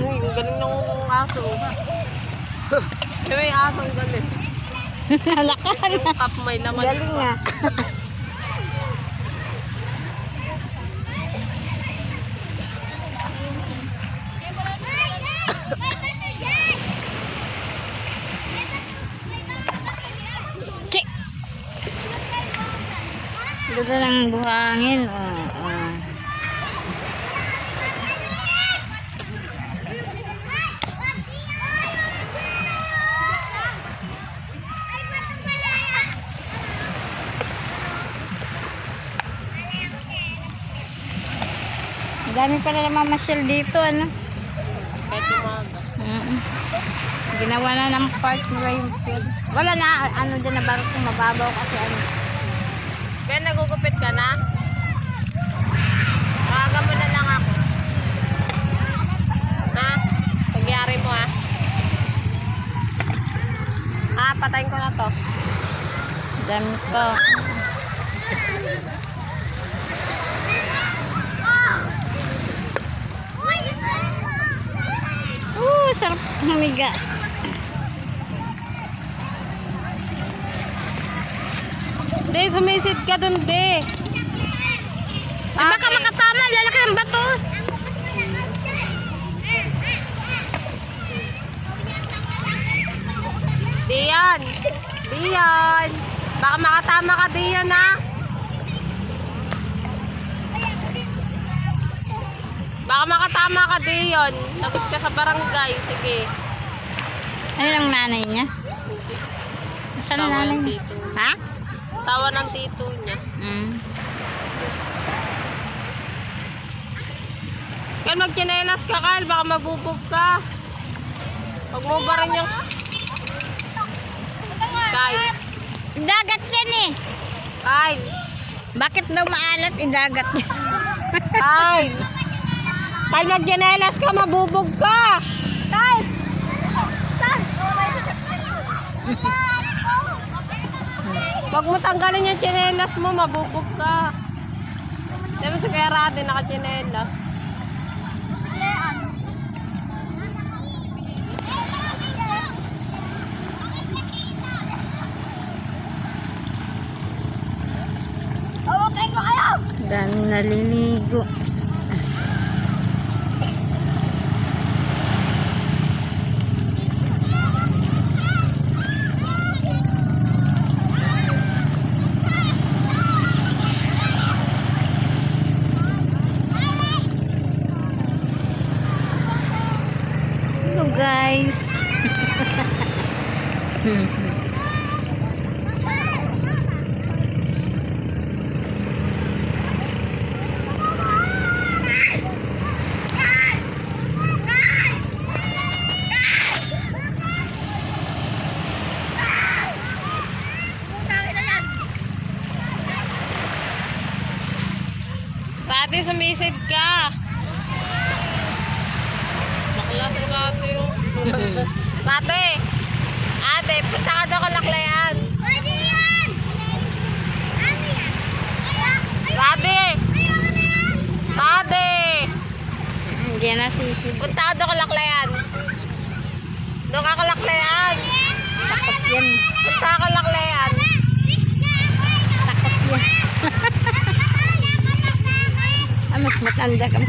Galing, galing ng aso. May aso ang galing. Halakan. Yung cup may laman. Galing nga. Chik! Ganda ng buhangin. Dami pala naman masyal dito, ano? Kahit umaga. Ginawa na ng park na yung field. Wala na, ano dyan na barok kung mababaw kasi ano. Kaya nagugupit ka na? Tawagan mo na lang ako. Ha? Pagyari mo ha? Ha? Patayin ko na to. Dami to. Sarap humiga. De, sumisid ka dun, de. Baka makatama, lalaki ng bato. Diyan. Diyan. Baka makatama ka, Diyan, ha? Baka makatama ka, Diyan. Lagot ka sa barangay. Sige. Ano lang nanay niya? Saan Sawa nanay ng niya? tito. Ha? Sawa ng tito niya. Kaya magchinelas ka, Kyle. Baka mabubog ka. Huwag mo ba rin yung... Kyle. Dagat yan eh. Kyle. Bakit daw maalat? Idagat niya. Kyle. Kyle, magchinelas ka. Mabubog ka. Kyle. Huwag mo tanggalin yung chinelas mo. Mabubog ka. Diba sa kaya rati naka-chinelas? Dami naliligo. Hello guys. Dati sumisid ka. Bakla sa dati yung... Dati! Ate, punta ka daw kalaklayan. Dati! Dati! Hindi na sisid. Punta ka daw kalaklayan. Doon ka kalaklayan. Takot yan. Punta ka kalaklayan. Takot yan. Mas matanda ka.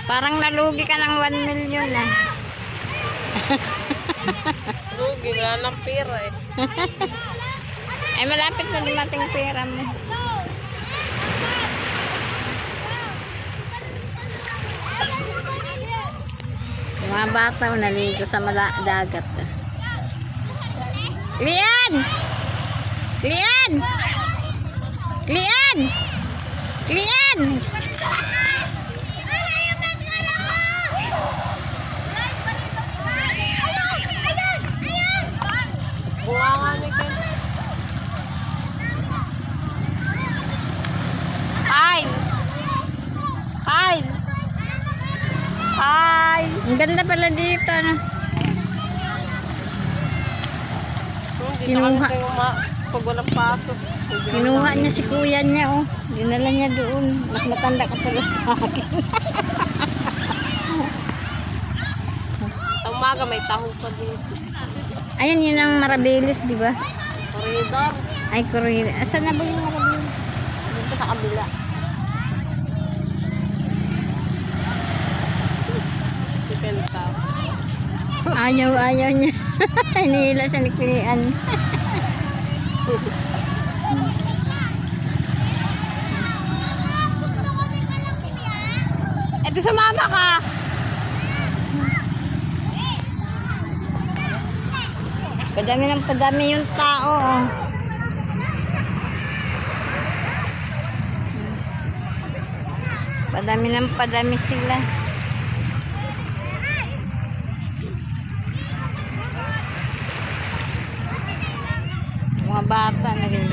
Parang nalugi ka ng 1 million na. Lugi, wala ng pera eh. Ay malapit na dumating pera mo. Mga bata naligo sa dagat. Lian! Lian! Lian! Lian! Buwangan ni Ken. Kyle! Kyle! Ang ganda pala dito, ano? Dito Kinuha. kasi pag walang pasok. Kinuha niya si kuya niya, oh. Dinala niya doon. Mas matanda ka pala sa akin. Sa umaga may taho pa dito. Ayun, yun ang Marabilis, di ba? Corridor. Ay, Korea. Asan na ba yung Marabilis? Dito sa kabila. Dipenta. Ayaw niya. Hinihila siya ni Kuyan. Eto sa mama ka. Padami ng padami yung tao, oh. Padami ng padami sila. Mga bata na rin.